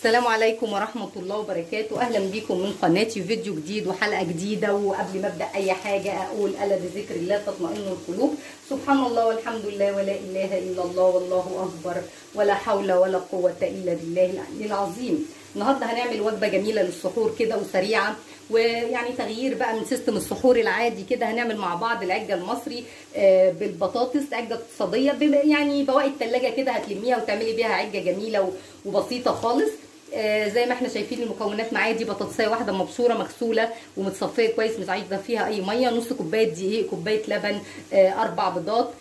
السلام عليكم ورحمة الله وبركاته. أهلا بكم من قناتي، فيديو جديد وحلقة جديدة. وقبل ما أبدأ أي حاجة أقول ألا بذكر الله تطمئن القلوب. سبحان الله والحمد لله ولا إله إلا الله والله أكبر ولا حول ولا قوة إلا بالله العلي العظيم. النهاردة هنعمل وجبة جميلة للسحور كده وسريعة، ويعني تغيير بقى من سيستم السحور العادي كده. هنعمل مع بعض العجة المصري بالبطاطس، عجة اقتصادية يعني بواقي التلاجة كده هتلميها وتعملي بيها عجة جميلة وبسيطة خالص. زي ما احنا شايفين المكونات معايا دي بطاطسيه واحده مبشوره مغسوله ومتصفيه كويس، مش عايزه فيها اي ميه، نص كوبايه دقيق، كوبايه لبن، 4 بيضات.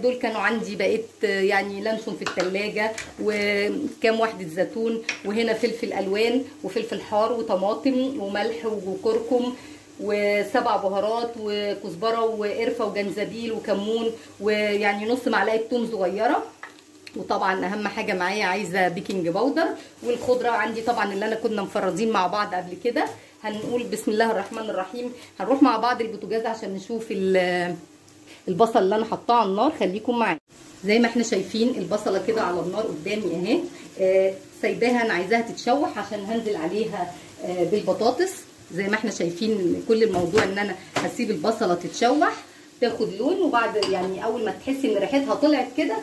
دول كانوا عندي بقيت يعني لانشون في التلاجة، وكام وحده زيتون، وهنا فلفل الوان وفلفل حار وطماطم وملح وكركم و7 بهارات وكزبره وقرفه وجنزبيل وكمون، ويعني نص معلقه ثوم صغيره. وطبعا اهم حاجه معايا عايزه بيكنج باودر. والخضره عندي طبعا اللي كنا مفرزين مع بعض قبل كده. هنقول بسم الله الرحمن الرحيم. هنروح مع بعض البوتاجاز عشان نشوف البصل اللي انا حطاه على النار. خليكم معايا. زي ما احنا شايفين البصله كده على النار قدامي اهي، سايباها انا عايزاها تتشوح عشان هنزل عليها بالبطاطس. زي ما احنا شايفين كل الموضوع ان انا هسيب البصله تتشوح تاخد لون، وبعد يعني اول ما تحسي ان ريحتها طلعت كده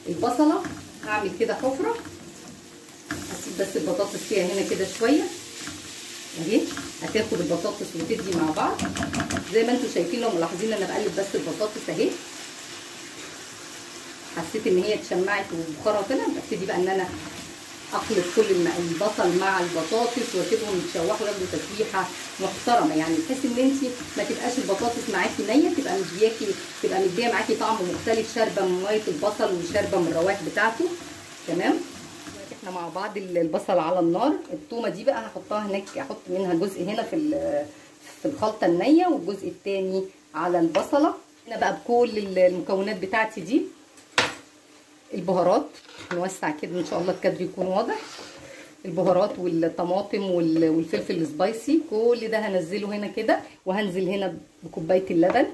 البصله هعمل كده حفره، هسيب بس البطاطس فيها هنا كده شويه اهي، هتاخد البطاطس وتدي مع بعض. زي ما انتم شايفين لو ملاحظين انا بقلب بس البطاطس اهي، حسيت ان هي اتشمعت وبخارها طلع، ببتدي بقى ان انا اخلط كل البصل مع البطاطس واسيبهم يتشوحوا ياخدوا تشويحه محترمه، يعني بحيث ان انت ما تبقاش البطاطس معاكي نيه، تبقى مدياكي، تبقى مديه معاكي طعم مختلف، شاربه من ميه البصل وشاربه من الروائح بتاعته. تمام. احنا مع بعض البصل على النار. التومه دي بقى هحطها هناك، احط منها جزء هنا في الخلطه النيه والجزء الثاني على البصله. هنا بقى بكل المكونات بتاعتي دي. البهارات نوسع كده ان شاء الله الكادر يكون واضح. البهارات والطماطم والفلفل السبايسي كل ده هنزله هنا كده، وهنزل هنا بكوبايه اللبن.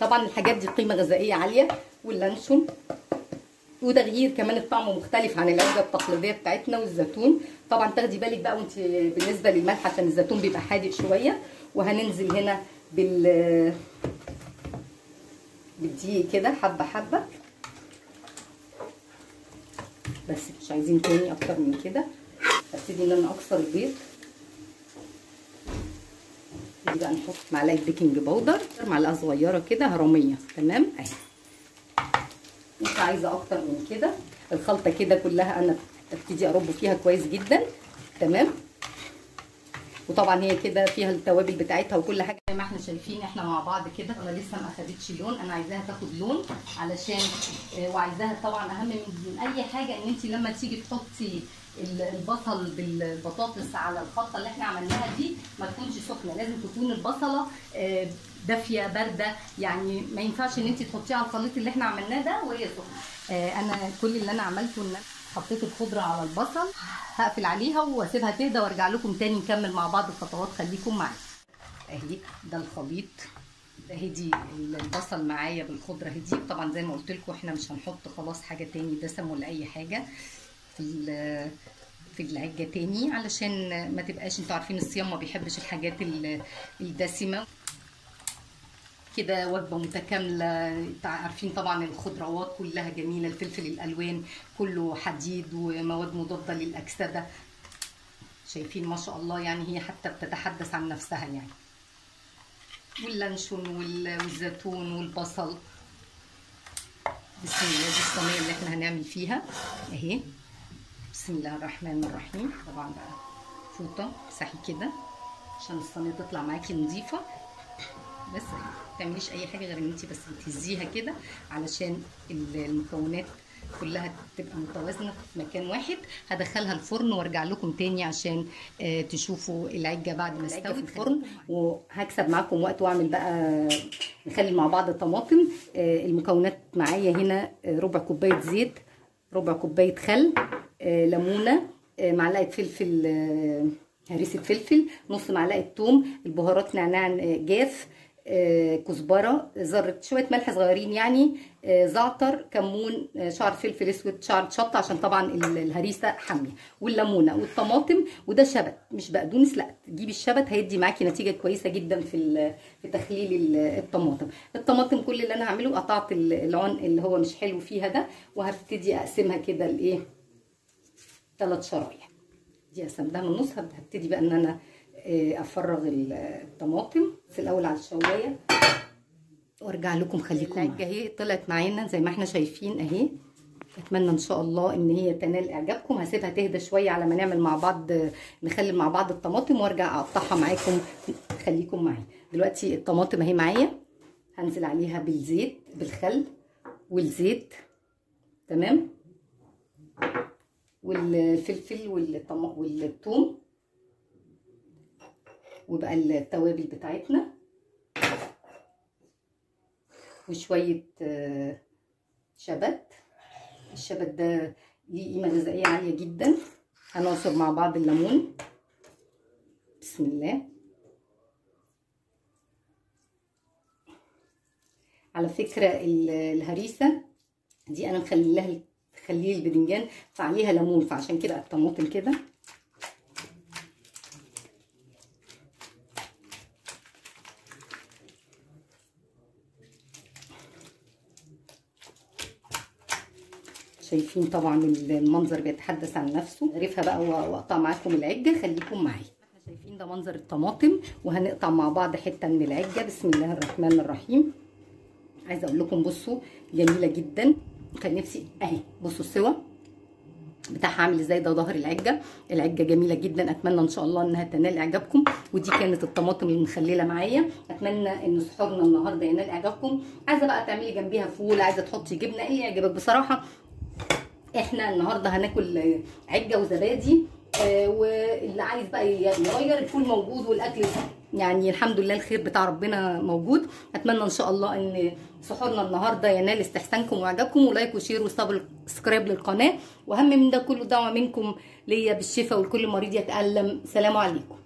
طبعا الحاجات دي قيمه غذائيه عاليه، واللانشون وتغيير كمان الطعم مختلف عن العجه التقليديه بتاعتنا، والزيتون طبعا تاخدي بالك بقى وانت بالنسبه للملح عشان الزيتون بيبقى حادق شويه. وهننزل هنا بالدقيق كده حبه حبه بس، مش عايزين تاني اكتر من كده. هبتدي ان انا اكسر البيض. نبتدي بقى نحط معلقه بيكنج باودر، معلقه صغيره كده هرميه. تمام اهي. مش عايزه اكتر من كده. الخلطه كده كلها انا ابتدي ارب فيها كويس جدا. تمام. وطبعا هي كده فيها التوابل بتاعتها وكل حاجه زي ما احنا شايفين. احنا مع بعض كده، انا لسه ما اخدتش لون، انا عايزاها تاخد لون علشان وعايزاها طبعا اهم من اي حاجه ان انت لما تيجي تحطي البصل بالبطاطس على الخلطه اللي احنا عملناها دي ما تكونش سخنه، لازم تكون البصله دافيه بارده، يعني ما ينفعش ان انت تحطيها على الخليط اللي احنا عملناه ده وهي سخنه. انا كل اللي انا عملته ان حطيت الخضره على البصل، هقفل عليها واسيبها تهدى وارجع لكم تاني نكمل مع بعض الخطوات. خليكم معايا. اهي ده الخليط اهي، دي البصل معايا بالخضره اهي. دي طبعا زي ما قلت لكم احنا مش هنحط خلاص حاجه تاني دسم ولا اي حاجه في العجه تاني، علشان ما تبقاش، انتوا عارفين الصيام ما بيحبش الحاجات الدسمه كده. وجبه متكامله، عارفين طبعا الخضروات كلها جميله، الفلفل الالوان كله حديد ومواد مضاده للاكسده. شايفين ما شاء الله، يعني هي حتى بتتحدث عن نفسها يعني. واللانشون والزيتون والبصل. بسم الله. دي الصينيه اللي احنا هنعمل فيها اهي. بسم الله الرحمن الرحيم. طبعا بقى فوطه امسحي كده عشان الصينيه تطلع معاكي نظيفه. بس ما تعمليش اي حاجه غير ان انت بس بتهزيها كده علشان المكونات كلها تبقى متوازنه في مكان واحد. هدخلها الفرن وارجع لكم تاني عشان تشوفوا العجه بعد ما استوت في الفرن، وهكسب معاكم وقت واعمل بقى نخلي مع بعض الطماطم. المكونات معايا هنا ربع كوبايه زيت، ربع كوبايه خل، ليمونه، معلقه فلفل هريسه فلفل، نص معلقه ثوم، البهارات نعناع جاف، كزبره، ذره شويه ملح صغيرين يعني، زعتر، كمون، شعر فلفل اسود، شعر شطه عشان طبعا الهريسه حاميه، والليمونه والطماطم. وده شبت مش بقدونس، لا تجيبي الشبت هيدي معاكي نتيجه كويسه جدا في تخليل الطماطم. الطماطم كل اللي انا هعمله قطعت العنق اللي هو مش حلو فيها ده، وهبتدي اقسمها كده لايه 3 شرايح. دي قسمتها من النص. هبتدي بقى ان انا افرغ الطماطم في الاول على الشوايه وارجع لكم. خليكم معايا. العجه اهي طلعت معانا زي ما احنا شايفين اهي. اتمنى ان شاء الله ان هي تنال اعجابكم. هسيبها تهدى شويه على ما نعمل مع بعض، نخلي مع بعض الطماطم وارجع اقطعها معاكم. خليكم معايا. دلوقتي الطماطم اهي معايا، هنزل عليها بالزيت بالخل والزيت، تمام، والفلفل والثوم، وبقى التوابل بتاعتنا، وشويه شبت. الشبت ده ليه قيمه غذائيه عاليه جدا. هنعصر مع بعض الليمون. بسم الله. على فكره الهريسه دي انا مخليها تخليه الباذنجان فعليها ليمون، فعشان كده الطماطم كده. شايفين طبعا المنظر بيتحدث عن نفسه. اغرفها بقى واقطع معاكم العجه. خليكم معايا. احنا شايفين ده منظر الطماطم، وهنقطع مع بعض حته من العجه. بسم الله الرحمن الرحيم. عايزه اقول لكم بصوا جميله جدا. كان نفسي اهي بصوا السوا بتاعها عامل ازاي. ده ظهر العجه جميله جدا. اتمنى ان شاء الله انها تنال اعجابكم. ودي كانت الطماطم المخلله معايا. اتمنى ان سحورنا النهارده ينال اعجابكم. عايزه بقى تعملي جنبيها فول، عايزه تحطي جبنه، اللي يعجبك بصراحه. احنا النهارده هناكل عجه وزبادي، واللي عايز بقى يغير الفول موجود، والاكل يعني الحمد لله الخير بتاع ربنا موجود. اتمنى ان شاء الله ان سحورنا النهارده ينال استحسانكم واعجابكم، ولايك وشير وسبسكرايب للقناه. واهم من ده كله دعوه منكم ليا بالشفاء ولكل مريض يتالم. سلام عليكم.